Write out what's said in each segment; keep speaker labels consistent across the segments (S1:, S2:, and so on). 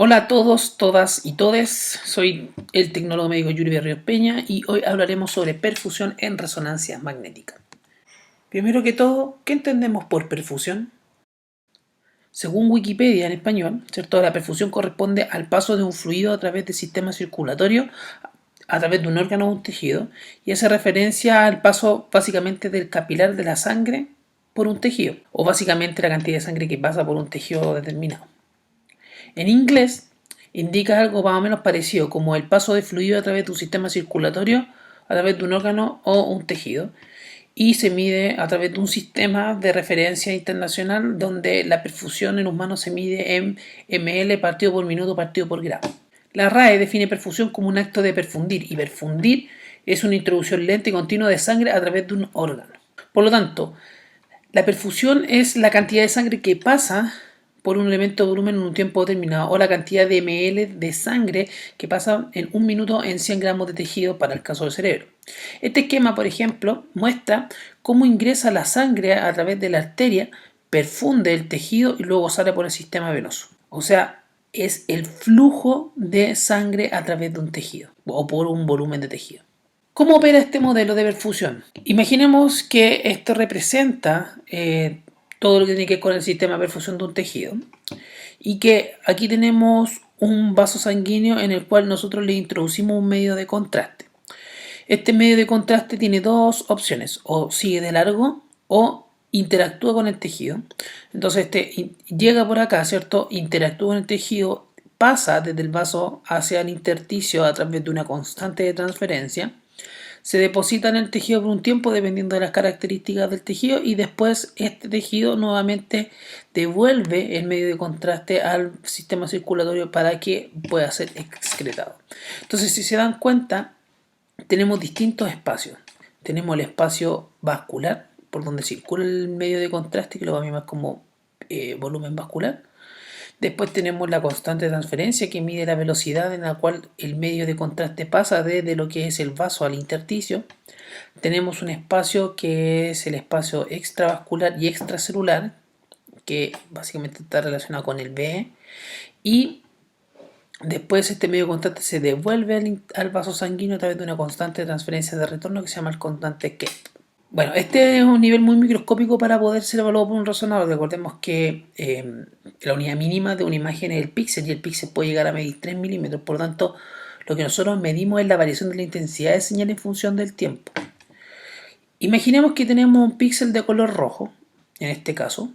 S1: Hola a todos, todas y todes, soy el tecnólogo médico Yuri Berríos Peña y hoy hablaremos sobre perfusión en resonancia magnética. Primero que todo, ¿qué entendemos por perfusión? Según Wikipedia en español, ¿cierto? La perfusión corresponde al paso de un fluido a través del sistema circulatorio a través de un órgano o un tejido y hace referencia al paso básicamente del capilar de la sangre por un tejido o básicamente la cantidad de sangre que pasa por un tejido determinado. En inglés indica algo más o menos parecido, como el paso de fluido a través de un sistema circulatorio, a través de un órgano o un tejido, y se mide a través de un sistema de referencia internacional donde la perfusión en humanos se mide en ml partido por minuto partido por gramo. La RAE define perfusión como un acto de perfundir, y perfundir es una introducción lenta y continua de sangre a través de un órgano. Por lo tanto, la perfusión es la cantidad de sangre que pasa por un elemento de volumen en un tiempo determinado, o la cantidad de ml de sangre que pasa en un minuto en 100 gramos de tejido para el caso del cerebro. Este esquema, por ejemplo, muestra cómo ingresa la sangre a través de la arteria, perfunde el tejido y luego sale por el sistema venoso. O sea, es el flujo de sangre a través de un tejido o por un volumen de tejido. ¿Cómo opera este modelo de perfusión? Imaginemos que esto representa todo lo que tiene que ver con el sistema de perfusión de un tejido y que aquí tenemos un vaso sanguíneo en el cual nosotros le introducimos un medio de contraste. Este medio de contraste tiene dos opciones: o sigue de largo o interactúa con el tejido. Entonces llega por acá, ¿cierto? Interactúa con el tejido, pasa desde el vaso hacia el intersticio a través de una constante de transferencia, se deposita en el tejido por un tiempo dependiendo de las características del tejido y después este tejido nuevamente devuelve el medio de contraste al sistema circulatorio para que pueda ser excretado. Entonces, si se dan cuenta, tenemos distintos espacios. Tenemos el espacio vascular, por donde circula el medio de contraste, que lo vamos a llamar como volumen vascular. Después tenemos la constante de transferencia, que mide la velocidad en la cual el medio de contraste pasa desde lo que es el vaso al intersticio. Tenemos un espacio que es el espacio extravascular y extracelular, que básicamente está relacionado con el BE. Y después este medio de contraste se devuelve al vaso sanguíneo a través de una constante de transferencia de retorno que se llama el constante Kepler. Bueno, este es un nivel muy microscópico para poder ser evaluado por un resonador. Recordemos que la unidad mínima de una imagen es el píxel y el píxel puede llegar a medir 3 milímetros. Por lo tanto, lo que nosotros medimos es la variación de la intensidad de señal en función del tiempo. Imaginemos que tenemos un píxel de color rojo, en este caso,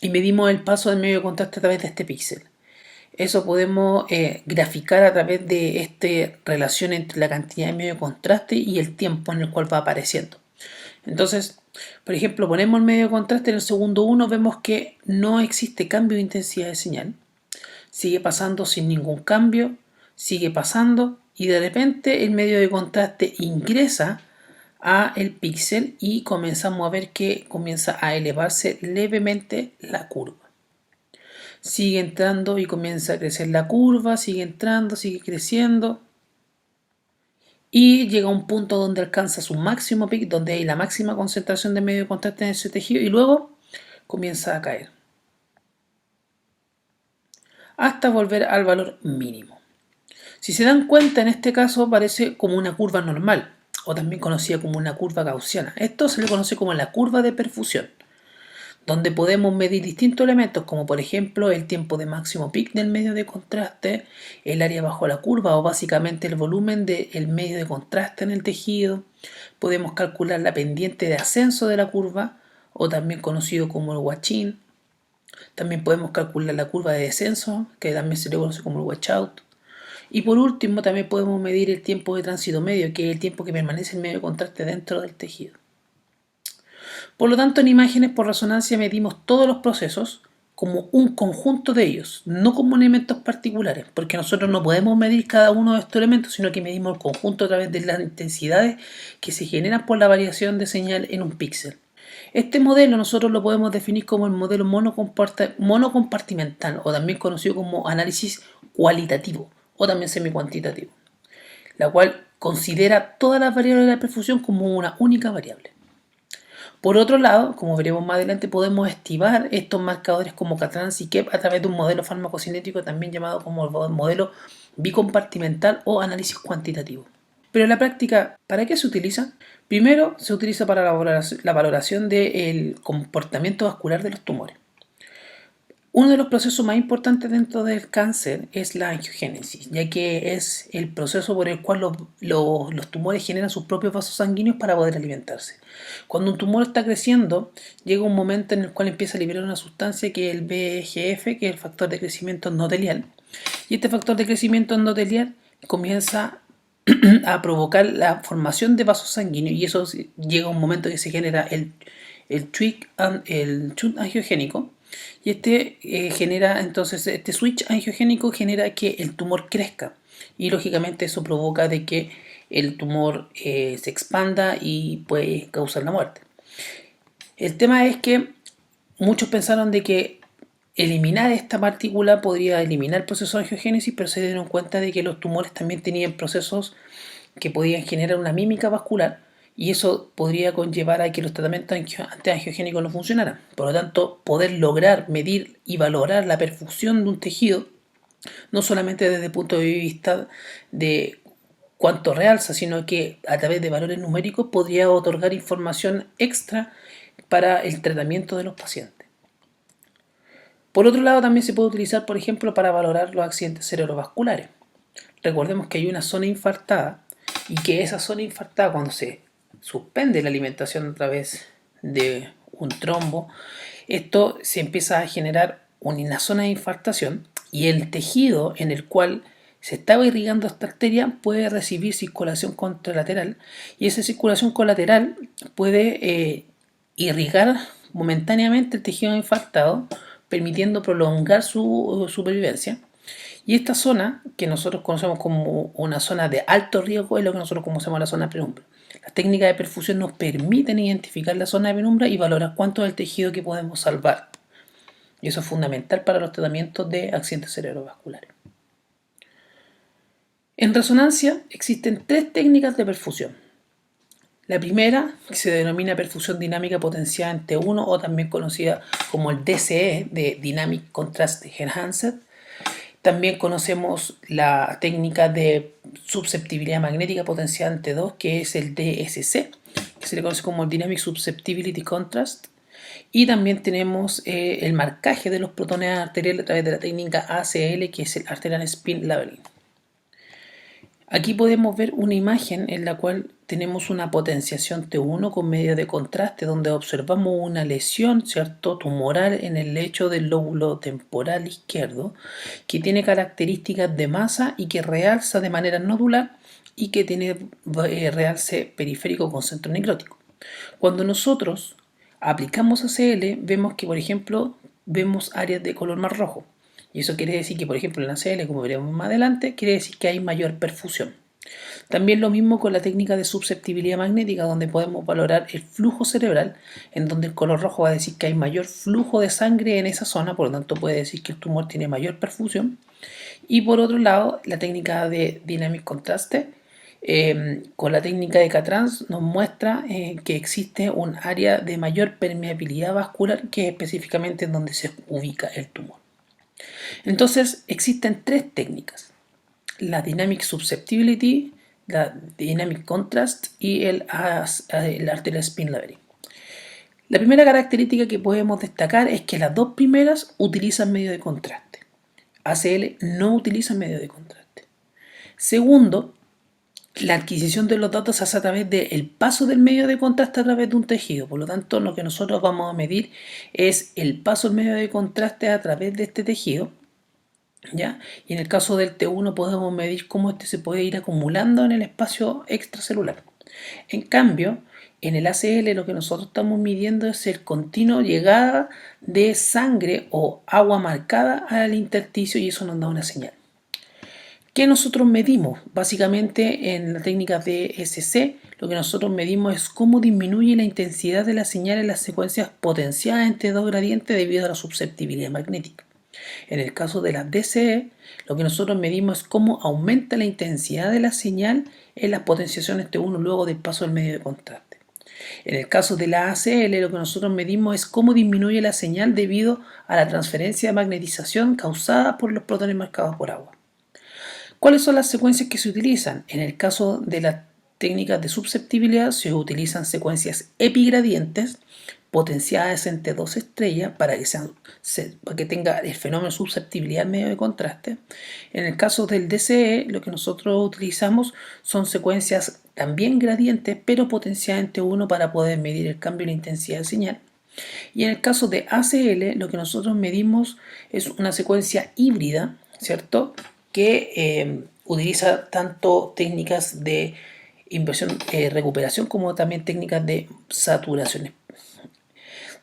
S1: y medimos el paso del medio de contraste a través de este píxel. Eso podemos graficar a través de esta relación entre la cantidad de medio de contraste y el tiempo en el cual va apareciendo. Entonces, por ejemplo, ponemos el medio de contraste en el segundo 1, vemos que no existe cambio de intensidad de señal. Sigue pasando sin ningún cambio, sigue pasando y de repente el medio de contraste ingresa a el píxel y comenzamos a ver que comienza a elevarse levemente la curva. Sigue entrando y comienza a crecer la curva, sigue entrando, sigue creciendo. Y llega a un punto donde alcanza su máximo pico, donde hay la máxima concentración de medio de contraste en ese tejido y luego comienza a caer hasta volver al valor mínimo. Si se dan cuenta, en este caso parece como una curva normal, o también conocida como una curva gaussiana. Esto se le conoce como la curva de perfusión, donde podemos medir distintos elementos, como por ejemplo el tiempo de máximo pic del medio de contraste, el área bajo la curva o básicamente el volumen del medio de contraste en el tejido. Podemos calcular la pendiente de ascenso de la curva, o también conocido como el watch-in. También podemos calcular la curva de descenso, que también se le conoce como el watch-out. Y por último, también podemos medir el tiempo de tránsito medio, que es el tiempo que permanece el medio de contraste dentro del tejido. Por lo tanto, en imágenes por resonancia medimos todos los procesos como un conjunto de ellos, no como elementos particulares, porque nosotros no podemos medir cada uno de estos elementos, sino que medimos el conjunto a través de las intensidades que se generan por la variación de señal en un píxel. Este modelo nosotros lo podemos definir como el modelo monocompartimental, o también conocido como análisis cualitativo, o también semicuantitativo, la cual considera todas las variables de la perfusión como una única variable. Por otro lado, como veremos más adelante, podemos estimar estos marcadores como Catrans y Kep a través de un modelo farmacocinético también llamado como el modelo bicompartimental o análisis cuantitativo. Pero en la práctica, ¿para qué se utiliza? Primero, se utiliza para la valoración del comportamiento vascular de los tumores. Uno de los procesos más importantes dentro del cáncer es la angiogénesis, ya que es el proceso por el cual los tumores generan sus propios vasos sanguíneos para poder alimentarse. Cuando un tumor está creciendo, llega un momento en el cual empieza a liberar una sustancia que es el VEGF, que es el factor de crecimiento endotelial. Y este factor de crecimiento endotelial comienza a provocar la formación de vasos sanguíneos y eso llega a un momento que se genera el shunt angiogénico y este switch angiogénico genera que el tumor crezca y lógicamente eso provoca de que el tumor se expanda y puede causar la muerte. El tema es que muchos pensaron de que eliminar esta partícula podría eliminar el proceso de angiogénesis, pero se dieron cuenta de que los tumores también tenían procesos que podían generar una mímica vascular y eso podría conllevar a que los tratamientos antiangiogénicos no funcionaran. Por lo tanto, poder lograr medir y valorar la perfusión de un tejido, no solamente desde el punto de vista de cuánto realza, sino que a través de valores numéricos podría otorgar información extra para el tratamiento de los pacientes. Por otro lado, también se puede utilizar, por ejemplo, para valorar los accidentes cerebrovasculares. Recordemos que hay una zona infartada y que esa zona infartada, cuando se suspende la alimentación a través de un trombo, esto se empieza a generar una zona de infartación y el tejido en el cual se estaba irrigando esta arteria puede recibir circulación contralateral y esa circulación colateral puede irrigar momentáneamente el tejido infartado, permitiendo prolongar su supervivencia. Y esta zona, que nosotros conocemos como una zona de alto riesgo, es lo que nosotros conocemos la zona de penumbra. Las técnicas de perfusión nos permiten identificar la zona de penumbra y valorar cuánto es el tejido que podemos salvar. Y eso es fundamental para los tratamientos de accidentes cerebrovasculares. En resonancia existen 3 técnicas de perfusión. La primera, que se denomina perfusión dinámica potenciada en T1 o también conocida como el DCE, de Dynamic Contrast Enhanced. También conocemos la técnica de susceptibilidad magnética potenciada en T2, que es el DSC, que se le conoce como el Dynamic Susceptibility Contrast. Y también tenemos el marcaje de los protones arteriales a través de la técnica ACL, que es el Arterial Spin Leveling. Aquí podemos ver una imagen en la cual tenemos una potenciación T1 con medios de contraste donde observamos una lesión, ¿cierto?, tumoral en el lecho del lóbulo temporal izquierdo que tiene características de masa y que realza de manera nodular y que tiene realce periférico con centro necrótico. Cuando nosotros aplicamos ACL vemos que, por ejemplo, vemos áreas de color más rojo. Y eso quiere decir que, por ejemplo, en la ACL, como veremos más adelante, quiere decir que hay mayor perfusión. También lo mismo con la técnica de susceptibilidad magnética, donde podemos valorar el flujo cerebral, en donde el color rojo va a decir que hay mayor flujo de sangre en esa zona, por lo tanto puede decir que el tumor tiene mayor perfusión. Y por otro lado, la técnica de Dynamic Contraste, con la técnica de Catrans, nos muestra que existe un área de mayor permeabilidad vascular, que es específicamente en donde se ubica el tumor. Entonces existen 3 técnicas: la Dynamic Susceptibility, la Dynamic Contrast y el Arterial Spin Leveling. La primera característica que podemos destacar es que las 2 primeras utilizan medio de contraste. ACL no utiliza medio de contraste. Segundo, la adquisición de los datos se hace a través del paso del medio de contraste a través de un tejido. Por lo tanto, lo que nosotros vamos a medir es el paso del medio de contraste a través de este tejido, ¿ya? Y en el caso del T1 podemos medir cómo este se puede ir acumulando en el espacio extracelular. En cambio, en el ACL lo que nosotros estamos midiendo es el continuo llegada de sangre o agua marcada al intersticio y eso nos da una señal. ¿Qué nosotros medimos? Básicamente en la técnica de DSC lo que nosotros medimos es cómo disminuye la intensidad de la señal en las secuencias potenciadas entre 2 gradientes debido a la susceptibilidad magnética. En el caso de la DCE, lo que nosotros medimos es cómo aumenta la intensidad de la señal en las potenciaciones T1 luego del paso del medio de contraste. En el caso de la ACL, lo que nosotros medimos es cómo disminuye la señal debido a la transferencia de magnetización causada por los protones marcados por agua. ¿Cuáles son las secuencias que se utilizan? En el caso de las técnicas de susceptibilidad se utilizan secuencias epigradientes potenciadas entre dos estrellas para que tenga el fenómeno de susceptibilidad en medio de contraste. En el caso del DCE, lo que nosotros utilizamos son secuencias también gradientes, pero potenciadas entre uno para poder medir el cambio en la intensidad de señal. Y en el caso de ACL, lo que nosotros medimos es una secuencia híbrida, ¿cierto? Que utiliza tanto técnicas de inversión, recuperación, como también técnicas de saturación.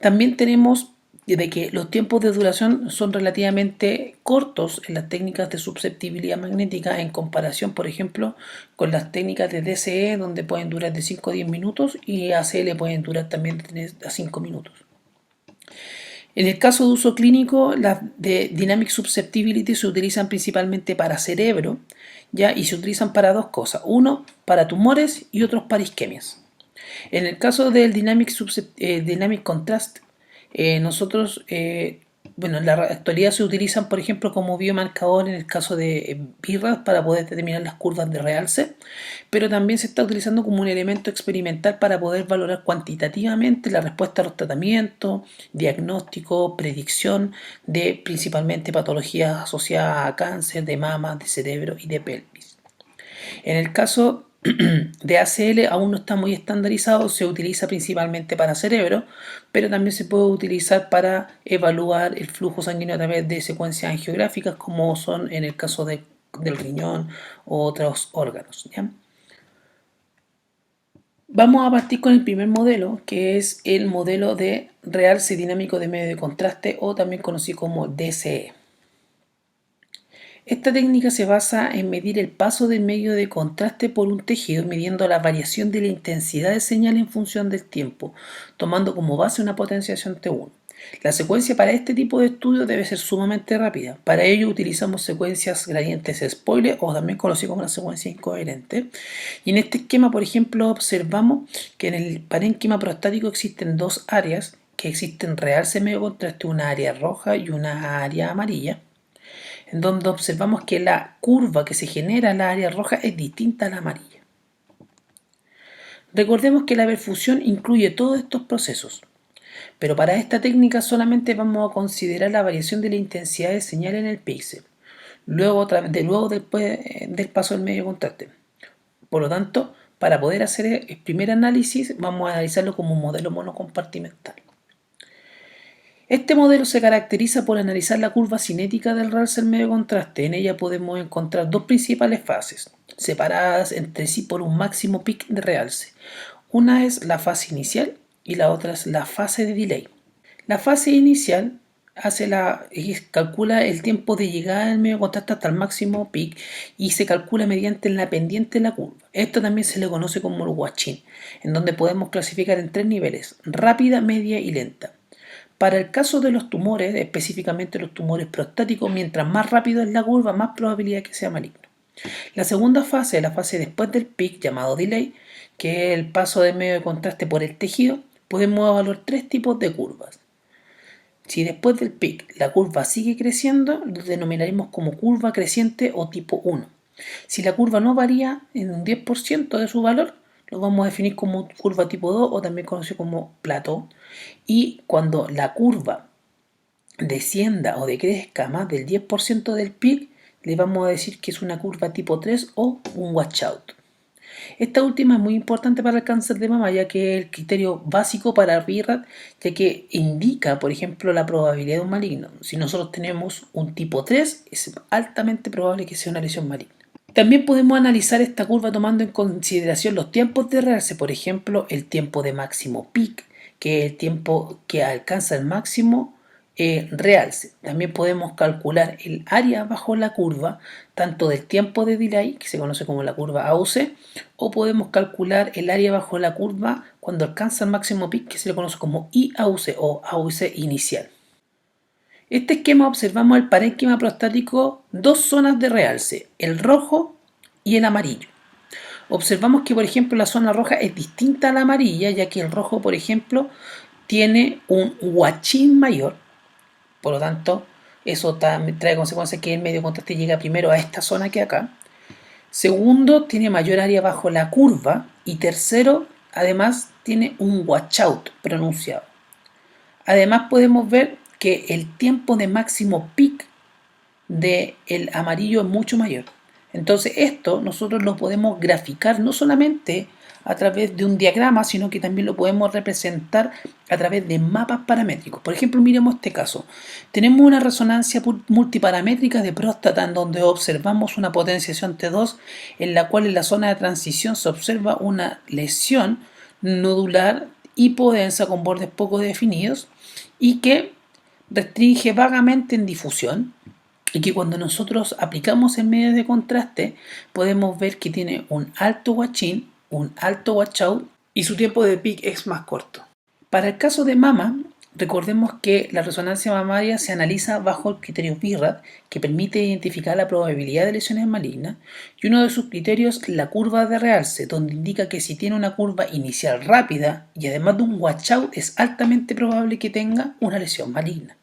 S1: También tenemos de que los tiempos de duración son relativamente cortos en las técnicas de susceptibilidad magnética en comparación, por ejemplo, con las técnicas de DCE, donde pueden durar de 5 a 10 minutos, y ACL pueden durar también de 3 a 5 minutos. En el caso de uso clínico, las de Dynamic Susceptibility se utilizan principalmente para cerebro, ¿ya? Y se utilizan para dos cosas: uno para tumores y otros para isquemias. En el caso del Dynamic Contrast, nosotros, en la actualidad se utilizan, por ejemplo, como biomarcador en el caso de BIRAD para poder determinar las curvas de realce, pero también se está utilizando como un elemento experimental para poder valorar cuantitativamente la respuesta a los tratamientos, diagnóstico, predicción de principalmente patologías asociadas a cáncer de mama, de cerebro y de pelvis. En el caso de ACL aún no está muy estandarizado, se utiliza principalmente para cerebro, pero también se puede utilizar para evaluar el flujo sanguíneo a través de secuencias angiográficas, como son en el caso del riñón u otros órganos, ¿ya? Vamos a partir con el primer modelo, que es el modelo de realce dinámico de medio de contraste, o también conocido como DCE. Esta técnica se basa en medir el paso del medio de contraste por un tejido, midiendo la variación de la intensidad de señal en función del tiempo, tomando como base una potenciación T1. La secuencia para este tipo de estudio debe ser sumamente rápida. Para ello utilizamos secuencias gradientes spoiler, o también conocidas como la secuencia incoherente. Y en este esquema, por ejemplo, observamos que en el parénquima prostático existen dos áreas, que existen realce medio contraste, una área roja y una área amarilla, en donde observamos que la curva que se genera en la área roja es distinta a la amarilla. Recordemos que la perfusión incluye todos estos procesos, pero para esta técnica solamente vamos a considerar la variación de la intensidad de señal en el píxel, luego después del paso del medio contraste. Por lo tanto, para poder hacer el primer análisis, vamos a analizarlo como un modelo monocompartimental. Este modelo se caracteriza por analizar la curva cinética del realce en medio contraste. En ella podemos encontrar dos principales fases, separadas entre sí por un máximo peak de realce. Una es la fase inicial y la otra es la fase de delay. La fase inicial calcula el tiempo de llegada del medio contraste hasta el máximo peak, y se calcula mediante la pendiente de la curva. Esto también se le conoce como el Wachinn, en donde podemos clasificar en tres niveles: rápida, media y lenta. Para el caso de los tumores, específicamente los tumores prostáticos, mientras más rápido es la curva, más probabilidad que sea maligno. La segunda fase, la fase después del peak, llamado delay, que es el paso del medio de contraste por el tejido, podemos evaluar tres tipos de curvas. Si después del peak la curva sigue creciendo, lo denominaremos como curva creciente o tipo 1. Si la curva no varía en un 10% de su valor, lo vamos a definir como curva tipo 2, o también conocido como plató. Y cuando la curva descienda o decrezca más del 10% del peak, le vamos a decir que es una curva tipo 3 o un washout. Esta última es muy importante para el cáncer de mama, ya que es el criterio básico para BIRAD, ya que indica, por ejemplo, la probabilidad de un maligno. Si nosotros tenemos un tipo 3, es altamente probable que sea una lesión maligna. También podemos analizar esta curva tomando en consideración los tiempos de realce, por ejemplo, el tiempo de máximo peak, que es el tiempo que alcanza el máximo realce. También podemos calcular el área bajo la curva, tanto del tiempo de delay, que se conoce como la curva AUC, o podemos calcular el área bajo la curva cuando alcanza el máximo peak, que se le conoce como IAUC o AUC inicial. Este esquema observamos el parénquima prostático dos zonas de realce, el rojo y el amarillo. observamos que, por ejemplo, la zona roja es distinta a la amarilla, ya que el rojo, por ejemplo, tiene un guachín mayor. Por lo tanto, eso trae consecuencias que el medio contraste llega primero a esta zona que acá. Segundo, tiene mayor área bajo la curva. Y tercero, además, tiene un washout pronunciado. Además, podemos ver que el tiempo de máximo peak del amarillo es mucho mayor. Entonces esto nosotros lo podemos graficar no solamente a través de un diagrama, sino que también lo podemos representar a través de mapas paramétricos. Por ejemplo, miremos este caso. Tenemos una resonancia multiparamétrica de próstata en donde observamos una potenciación T2 en la cual en la zona de transición se observa una lesión nodular hipodensa con bordes poco definidos y que restringe vagamente en difusión, y que cuando nosotros aplicamos el medio de contraste podemos ver que tiene un alto watch-in, un alto watch-out y su tiempo de peak es más corto. Para el caso de mama, recordemos que la resonancia mamaria se analiza bajo el criterio BIRAD, que permite identificar la probabilidad de lesiones malignas, y uno de sus criterios es la curva de realce, donde indica que si tiene una curva inicial rápida y además de un watch-out es altamente probable que tenga una lesión maligna.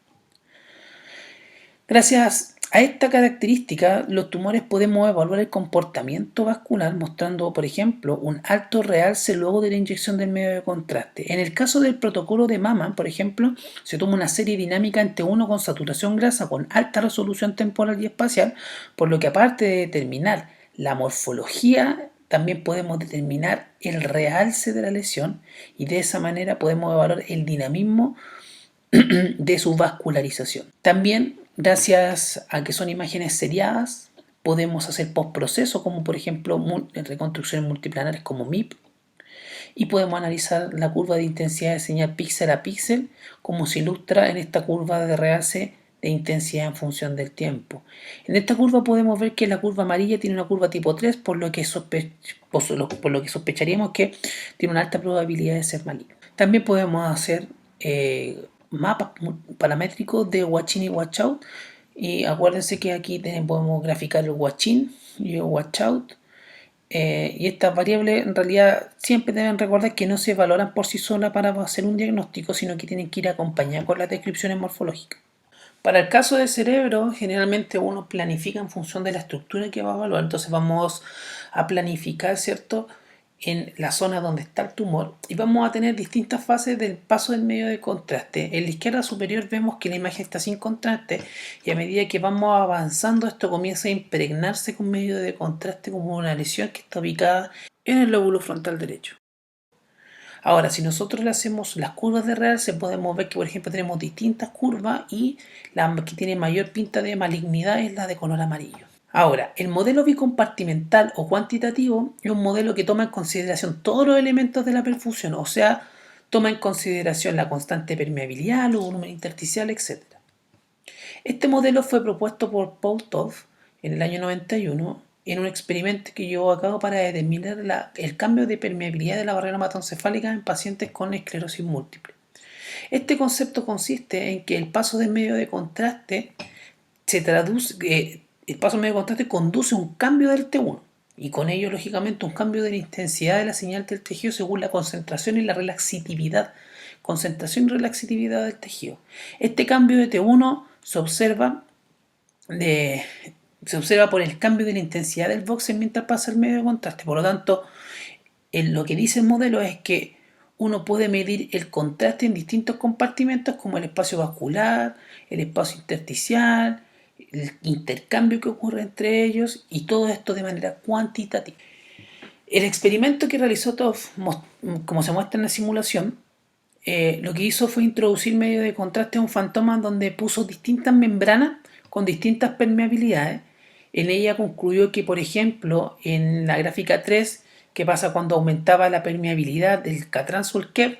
S1: Gracias a esta característica, los tumores podemos evaluar el comportamiento vascular mostrando, por ejemplo, un alto realce luego de la inyección del medio de contraste. En el caso del protocolo de mama, por ejemplo, se toma una serie dinámica en T1 con saturación grasa con alta resolución temporal y espacial, por lo que aparte de determinar la morfología, también podemos determinar el realce de la lesión y de esa manera podemos evaluar el dinamismo de su vascularización. También, gracias a que son imágenes seriadas, podemos hacer postproceso, como por ejemplo reconstrucciones multiplanares como MIP, y podemos analizar la curva de intensidad de señal píxel a píxel, como se ilustra en esta curva de realce de intensidad en función del tiempo. En esta curva podemos ver que la curva amarilla tiene una curva tipo 3, por lo que sospecharíamos que tiene una alta probabilidad de ser maligno. También podemos hacer mapas paramétricos de watch-in y watch-out, y acuérdense que aquí podemos graficar el watch-in y el watch-out, y estas variables en realidad siempre deben recordar que no se valoran por sí solas para hacer un diagnóstico, sino que tienen que ir acompañadas con las descripciones morfológicas. Para el caso del cerebro, generalmente uno planifica en función de la estructura que va a evaluar. Entonces vamos a planificar, ¿cierto?, en la zona donde está el tumor y vamos a tener distintas fases del paso del medio de contraste. En la izquierda superior vemos que la imagen está sin contraste y a medida que vamos avanzando esto comienza a impregnarse con medio de contraste como una lesión que está ubicada en el lóbulo frontal derecho. Ahora, si nosotros le hacemos las curvas de realce, podemos ver que, por ejemplo, tenemos distintas curvas y la que tiene mayor pinta de malignidad es la de color amarillo. Ahora, el modelo bicompartimental o cuantitativo es un modelo que toma en consideración todos los elementos de la perfusión, o sea, toma en consideración la constante de permeabilidad, los volúmenes intersticiales, etc. Este modelo fue propuesto por Paul Toff en el año 91 en un experimento que llevó a cabo para determinar el cambio de permeabilidad de la barrera hematoencefálica en pacientes con esclerosis múltiple. Este concepto consiste en que el paso del medio de contraste conduce a un cambio del T1 y con ello, lógicamente, un cambio de la intensidad de la señal del tejido según la concentración y la relaxitividad. Concentración y relaxitividad del tejido. Este cambio de T1 se observa por el cambio de la intensidad del voxel mientras pasa el medio de contraste. Por lo tanto, lo que dice el modelo es que uno puede medir el contraste en distintos compartimentos como el espacio vascular, el espacio intersticial, el intercambio que ocurre entre ellos y todo esto de manera cuantitativa. El experimento que realizó Toff, como se muestra en la simulación, lo que hizo fue introducir medio de contraste a un fantoma donde puso distintas membranas con distintas permeabilidades. En ella concluyó que, por ejemplo, en la gráfica 3, que pasa cuando aumentaba la permeabilidad del Catran-Sulker,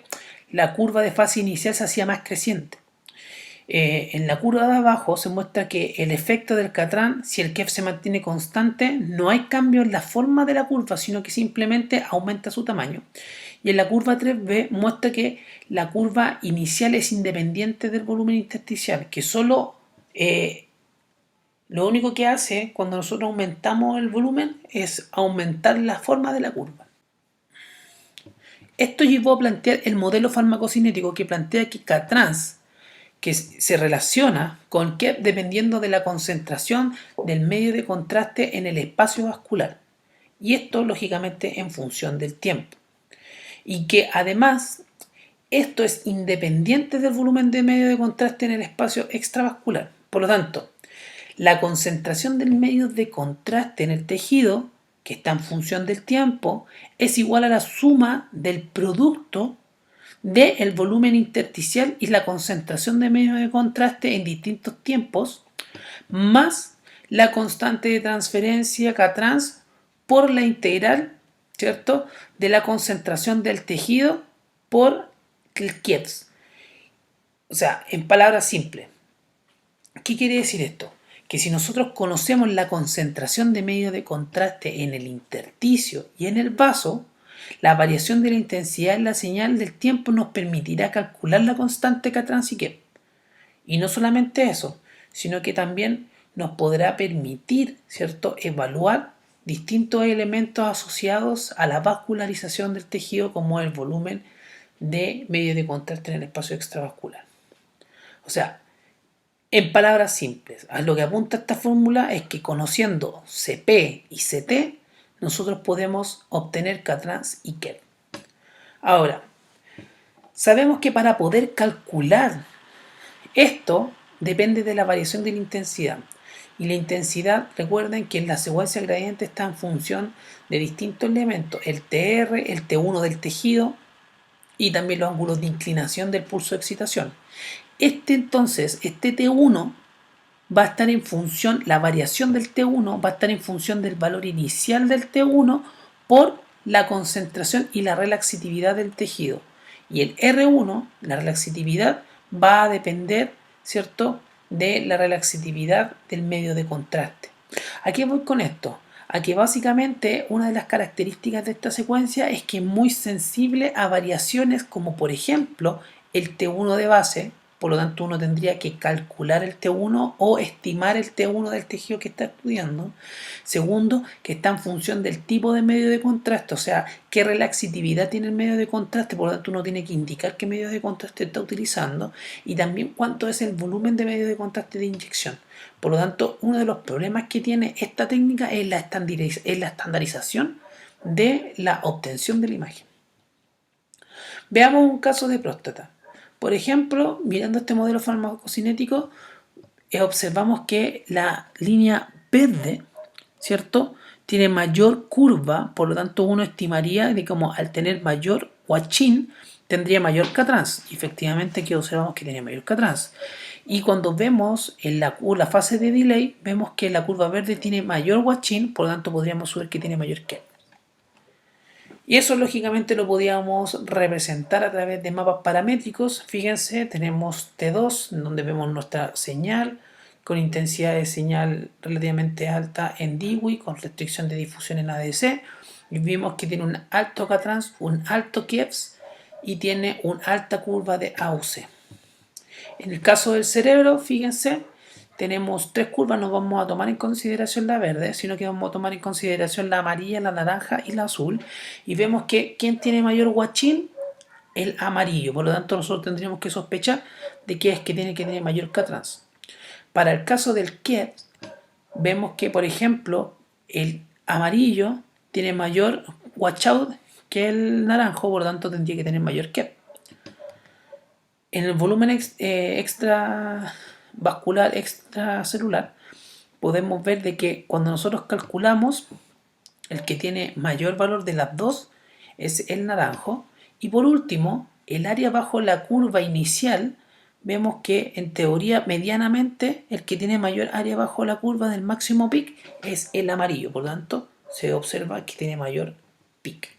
S1: la curva de fase inicial se hacía más creciente. En la curva de abajo se muestra que el efecto del Catran, si el KEF se mantiene constante, no hay cambio en la forma de la curva, sino que simplemente aumenta su tamaño. Y en la curva 3B muestra que la curva inicial es independiente del volumen intersticial, que solo Lo único que hace cuando nosotros aumentamos el volumen es aumentar la forma de la curva. Esto llevó a plantear el modelo farmacocinético que plantea que K-trans, que se relaciona con KEP dependiendo de la concentración del medio de contraste en el espacio vascular. Y esto, lógicamente, en función del tiempo. Y que además esto es independiente del volumen de medio de contraste en el espacio extravascular. Por lo tanto, la concentración del medio de contraste en el tejido, que está en función del tiempo, es igual a la suma del producto del volumen intersticial y la concentración de medio de contraste en distintos tiempos, más la constante de transferencia K-trans por la integral, ¿cierto?, de la concentración del tejido por el Kiepс. O sea, en palabras simples, ¿qué quiere decir esto? Que si nosotros conocemos la concentración de medio de contraste en el intersticio y en el vaso, la variación de la intensidad en la señal del tiempo nos permitirá calcular la constante K-trans y Kep. Y no solamente eso, sino que también nos podrá permitir, ¿cierto?, evaluar distintos elementos asociados a la vascularización del tejido, como el volumen de medio de contraste en el espacio extravascular. O sea, en palabras simples, a lo que apunta esta fórmula es que conociendo Cp y Ct, nosotros podemos obtener K-trans y Kep. Ahora, sabemos que para poder calcular esto depende de la variación de la intensidad. Y la intensidad, recuerden que en la secuencia gradiente está en función de distintos elementos, el TR, el T1 del tejido y también los ángulos de inclinación del pulso de excitación. Entonces, este T1 va a estar en función, la variación del T1 va a estar en función del valor inicial del T1 por la concentración y la relaxatividad del tejido. Y el R1, la relaxatividad, va a depender, ¿cierto?, de la relaxatividad del medio de contraste. ¿A qué voy con esto? A que básicamente una de las características de esta secuencia es que es muy sensible a variaciones como por ejemplo el T1 de base. Por lo tanto, uno tendría que calcular el T1 o estimar el T1 del tejido que está estudiando. Segundo, que está en función del tipo de medio de contraste, o sea, qué relaxatividad tiene el medio de contraste. Por lo tanto, uno tiene que indicar qué medio de contraste está utilizando y también cuánto es el volumen de medio de contraste de inyección. Por lo tanto, uno de los problemas que tiene esta técnica es la estandarización de la obtención de la imagen. Veamos un caso de próstata. Por ejemplo, mirando este modelo farmacocinético, observamos que la línea verde, ¿cierto?, tiene mayor curva, por lo tanto uno estimaría de como al tener mayor Huachín tendría mayor K-trans. Y efectivamente aquí observamos que tiene mayor K-trans. Y cuando vemos en la fase de delay, vemos que la curva verde tiene mayor Huachín, por lo tanto podríamos ver que tiene mayor K. Y eso lógicamente lo podíamos representar a través de mapas paramétricos. Fíjense, tenemos T2, donde vemos nuestra señal con intensidad de señal relativamente alta en DIWI, con restricción de difusión en ADC. Y vimos que tiene un alto K-trans, un alto Kieps y tiene una alta curva de AUC. En el caso del cerebro, fíjense, tenemos tres curvas, no vamos a tomar en consideración la verde, sino que vamos a tomar en consideración la amarilla, la naranja y la azul. Y vemos que ¿quién tiene mayor Huachín? El amarillo. Por lo tanto, nosotros tendríamos que sospechar de que es que tiene que tener mayor K-trans. Para el caso del KEP, vemos que, por ejemplo, el amarillo tiene mayor washout que el naranjo, por lo tanto tendría que tener mayor KEP. En el volumen extravascular, extracelular, podemos ver de que cuando nosotros calculamos, el que tiene mayor valor de las dos es el naranjo. Y por último, el área bajo la curva inicial, vemos que en teoría medianamente el que tiene mayor área bajo la curva del máximo peak es el amarillo. Por lo tanto, se observa que tiene mayor peak.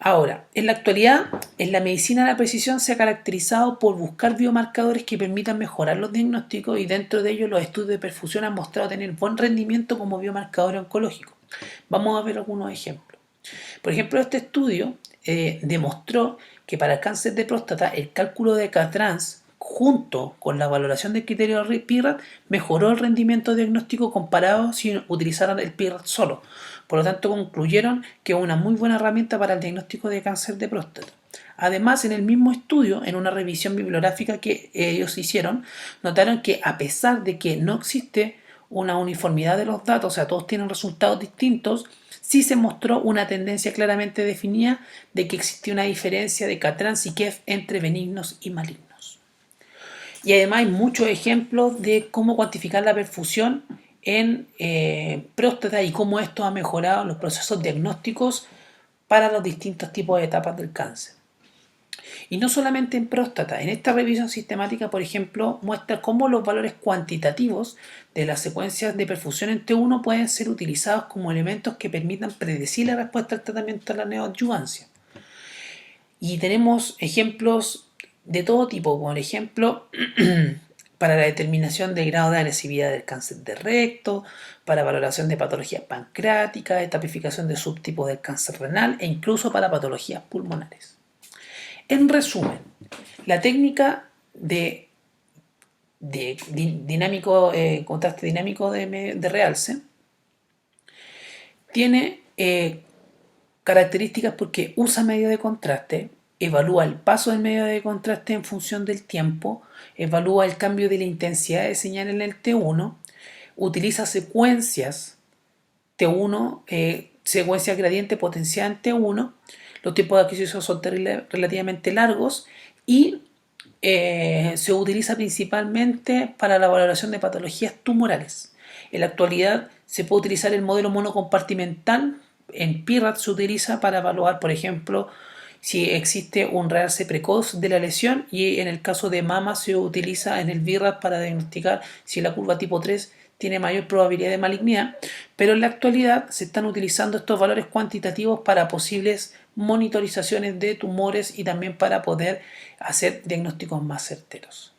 S1: Ahora, en la actualidad, en la medicina de la precisión se ha caracterizado por buscar biomarcadores que permitan mejorar los diagnósticos y dentro de ellos los estudios de perfusión han mostrado tener buen rendimiento como biomarcador oncológico. Vamos a ver algunos ejemplos. Por ejemplo, este estudio demostró que para el cáncer de próstata el cálculo de K-trans junto con la valoración del criterio PIRAT, mejoró el rendimiento diagnóstico comparado si utilizaran el PIRAT solo. Por lo tanto, concluyeron que es una muy buena herramienta para el diagnóstico de cáncer de próstata. Además, en el mismo estudio, en una revisión bibliográfica que ellos hicieron, notaron que a pesar de que no existe una uniformidad de los datos, o sea, todos tienen resultados distintos, sí se mostró una tendencia claramente definida de que existía una diferencia de Catrans y Kef entre benignos y malignos. Y además hay muchos ejemplos de cómo cuantificar la perfusión en próstata y cómo esto ha mejorado los procesos diagnósticos para los distintos tipos de etapas del cáncer. Y no solamente en próstata, en esta revisión sistemática, por ejemplo, muestra cómo los valores cuantitativos de las secuencias de perfusión en T1 pueden ser utilizados como elementos que permitan predecir la respuesta al tratamiento de la neoadyuvancia. Y tenemos ejemplos de todo tipo, por ejemplo, para la determinación del grado de agresividad del cáncer de recto, para valoración de patologías pancreáticas, de tipificación de subtipos del cáncer renal e incluso para patologías pulmonares. En resumen, la técnica de contraste dinámico de realce tiene características porque usa medio de contraste, evalúa el paso del medio de contraste en función del tiempo, evalúa el cambio de la intensidad de señal en el T1, utiliza secuencias T1, secuencias gradiente potenciada en T1. Los tiempos de adquisición son relativamente largos y se utiliza principalmente para la valoración de patologías tumorales. En la actualidad se puede utilizar el modelo monocompartimental. En PIRAT se utiliza para evaluar, por ejemplo, si existe un realce precoz de la lesión, y en el caso de mama se utiliza en el BIRAT para diagnosticar si la curva tipo 3 tiene mayor probabilidad de malignidad, pero en la actualidad se están utilizando estos valores cuantitativos para posibles monitorizaciones de tumores y también para poder hacer diagnósticos más certeros.